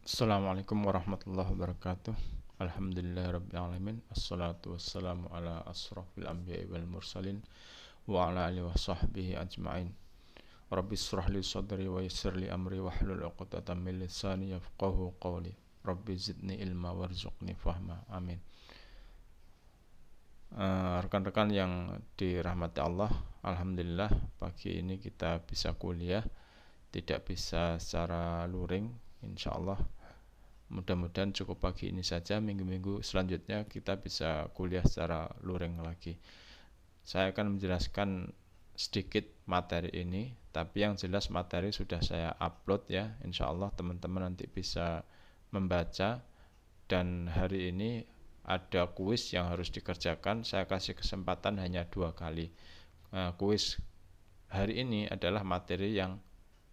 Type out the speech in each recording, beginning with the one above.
Assalamualaikum warahmatullahi wabarakatuh. Alhamdulillahirrabbilalamin. Assalatu wassalamu ala asrafil anbiya'i wal mursalin wa ala alihi wa sahbihi ajma'in. Rabbi israh li sadri wa yassir li amri wahlul 'uqdatam min lisani yafqahu qawli. Rabbi zidni ilma warzuqni fahma. Amin. Rekan-rekan yang dirahmati Allah, alhamdulillah pagi ini kita bisa kuliah, tidak bisa secara luring, insyaallah. Mudah-mudahan cukup pagi ini saja, minggu-minggu selanjutnya kita bisa kuliah secara luring lagi. Saya akan menjelaskan sedikit materi ini, tapi yang jelas materi sudah saya upload ya. Insyaallah teman-teman nanti bisa membaca. Dan hari ini ada kuis yang harus dikerjakan. Saya kasih kesempatan hanya 2 kali. Kuis hari ini adalah materi yang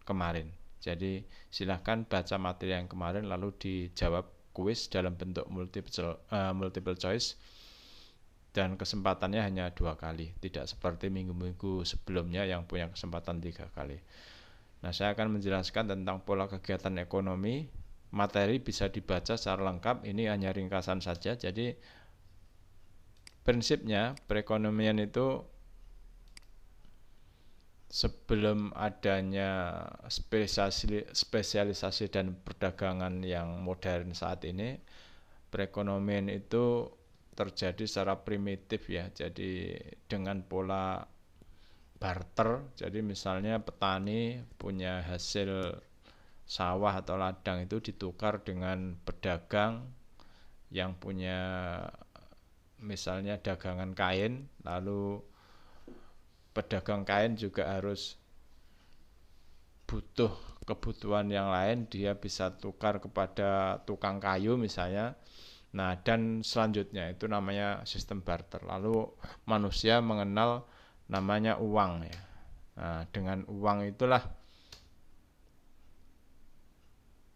kemarin. Jadi silahkan baca materi yang kemarin lalu dijawab kuis dalam bentuk multiple choice, dan kesempatannya hanya 2 kali, tidak seperti minggu-minggu sebelumnya yang punya kesempatan 3 kali. Nah, saya akan menjelaskan tentang pola kegiatan ekonomi. Materi bisa dibaca secara lengkap, ini hanya ringkasan saja. Jadi prinsipnya perekonomian itu sebelum adanya spesialisasi dan perdagangan yang modern saat ini, perekonomian itu terjadi secara primitif ya. Jadi dengan pola barter. Jadi misalnya petani punya hasil sawah atau ladang itu ditukar dengan pedagang yang punya misalnya dagangan kain, lalu pedagang kain juga harus butuh kebutuhan yang lain, dia bisa tukar kepada tukang kayu misalnya. Nah, dan selanjutnya itu namanya sistem barter. Lalu manusia mengenal namanya uang ya. Nah, dengan uang itulah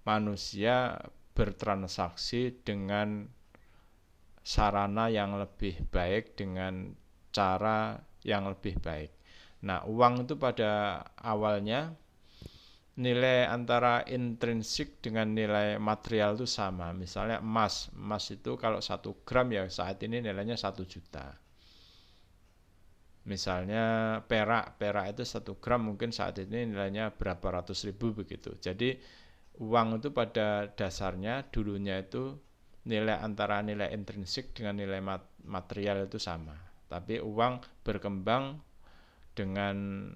manusia bertransaksi dengan sarana yang lebih baik, dengan cara yang lebih baik. Nah, uang itu pada awalnya nilai antara intrinsik dengan nilai material itu sama. Misalnya emas itu kalau 1 gram ya saat ini nilainya 1 juta. Misalnya perak itu 1 gram mungkin saat ini nilainya berapa ratus ribu begitu. Jadi uang itu pada dasarnya dulunya itu nilai antara nilai intrinsik dengan nilai material itu sama. Tapi uang berkembang dengan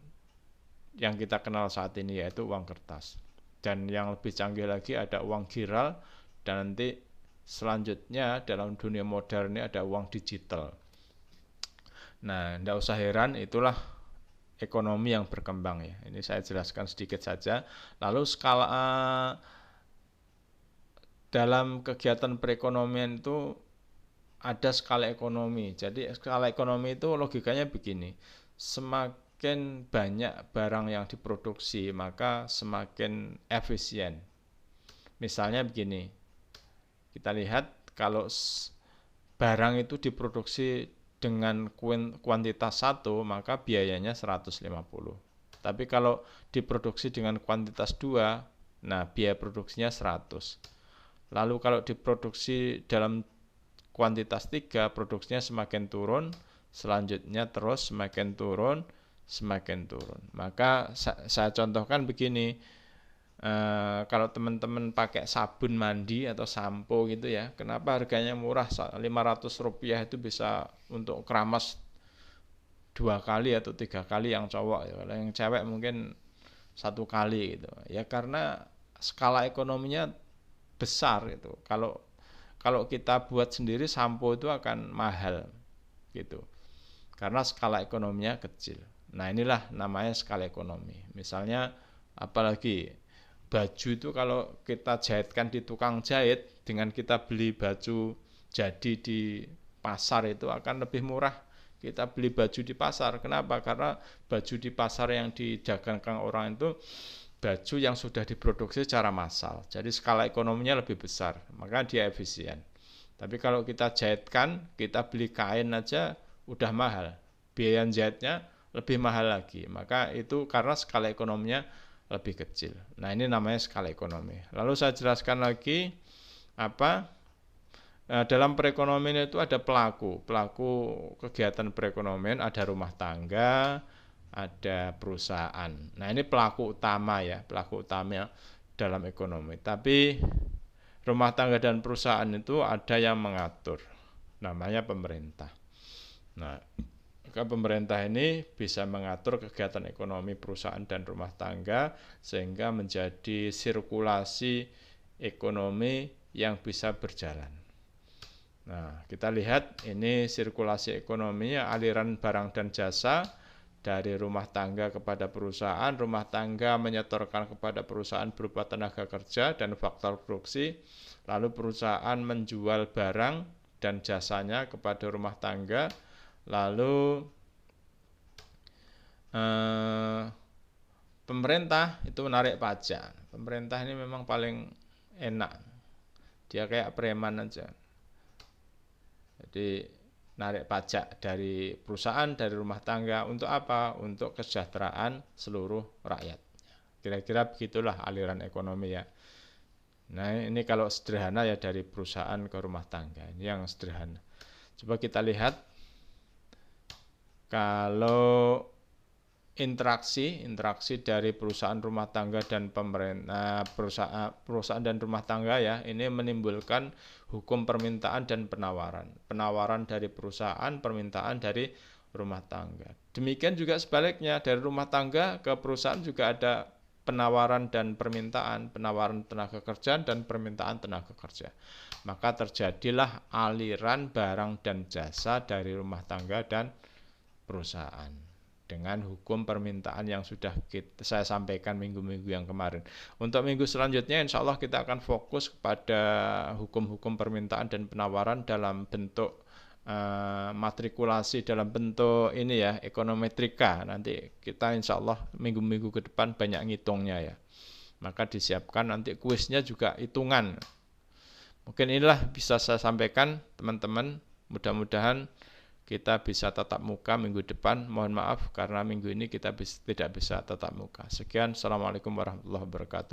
yang kita kenal saat ini, yaitu uang kertas. Dan yang lebih canggih lagi ada uang giral, dan nanti selanjutnya dalam dunia modern ini ada uang digital. Nah, tidak usah heran, itulah ekonomi yang berkembang ya. Ini saya jelaskan sedikit saja. Lalu skala dalam kegiatan perekonomian itu ada skala ekonomi. Jadi skala ekonomi itu logikanya begini. Semakin banyak barang yang diproduksi, maka semakin efisien. Misalnya begini. Kita lihat kalau barang itu diproduksi dengan kuantitas 1, maka biayanya 150. Tapi kalau diproduksi dengan kuantitas 2, nah biaya produksinya 100. Lalu kalau diproduksi dalam kuantitas 3, produksinya semakin turun, selanjutnya terus semakin turun, semakin turun. Maka saya contohkan begini, kalau teman-teman pakai sabun mandi atau sampo gitu ya, kenapa harganya murah, 500 rupiah itu bisa untuk keramas 2 kali atau 3 kali yang cowok ya. Kalau yang cewek mungkin 1 kali gitu ya, karena skala ekonominya besar itu. Kalau kita buat sendiri sampo itu akan mahal gitu, karena skala ekonominya kecil. Nah, inilah namanya skala ekonomi. Misalnya apalagi baju itu kalau kita jahitkan di tukang jahit dengan kita beli baju jadi di pasar itu akan lebih murah kita beli baju di pasar. Kenapa? Karena baju di pasar yang didagangkan orang itu baju yang sudah diproduksi secara massal. Jadi skala ekonominya lebih besar, maka dia efisien. Tapi kalau kita jahitkan, kita beli kain aja udah mahal. Biaya jahitnya lebih mahal lagi. Maka itu karena skala ekonominya lebih kecil. Nah, ini namanya skala ekonomi. Lalu saya jelaskan lagi apa? Dalam perekonomian itu ada pelaku kegiatan perekonomian, ada rumah tangga, ada perusahaan. Nah, ini pelaku utama ya, pelaku utama dalam ekonomi. Tapi rumah tangga dan perusahaan itu ada yang mengatur, namanya pemerintah. Nah, pemerintah ini bisa mengatur kegiatan ekonomi perusahaan dan rumah tangga sehingga menjadi sirkulasi ekonomi yang bisa berjalan. Nah, kita lihat ini sirkulasi ekonominya, aliran barang dan jasa dari rumah tangga kepada perusahaan, rumah tangga menyetorkan kepada perusahaan berupa tenaga kerja dan faktor produksi, lalu perusahaan menjual barang dan jasanya kepada rumah tangga, lalu pemerintah itu menarik pajak. Pemerintah ini memang paling enak, dia kayak preman aja. Jadi narik pajak dari perusahaan, dari rumah tangga, untuk apa? Untuk kesejahteraan seluruh rakyat. Kira-kira begitulah aliran ekonomi ya. Nah, ini kalau sederhana ya, dari perusahaan ke rumah tangga. Ini yang sederhana. Coba kita lihat kalau interaksi dari perusahaan rumah tangga dan pemerintah, perusahaan dan rumah tangga ya, ini menimbulkan hukum permintaan dan penawaran dari perusahaan, permintaan dari rumah tangga. Demikian juga sebaliknya, dari rumah tangga ke perusahaan juga ada penawaran dan permintaan, penawaran tenaga kerja dan permintaan tenaga kerja. Maka terjadilah aliran barang dan jasa dari rumah tangga dan perusahaan dengan hukum permintaan yang sudah saya sampaikan minggu-minggu yang kemarin. Untuk minggu selanjutnya insya Allah kita akan fokus kepada hukum-hukum permintaan dan penawaran dalam bentuk matrikulasi, dalam bentuk ini ya, ekonometrika. Nanti kita insya Allah minggu-minggu ke depan banyak ngitungnya ya. Maka disiapkan nanti kuisnya juga hitungan. Mungkin inilah bisa saya sampaikan teman-teman. Mudah-mudahan kita bisa tatap muka minggu depan. Mohon maaf karena minggu ini kita tidak bisa tatap muka. Sekian, Assalamualaikum warahmatullahi wabarakatuh.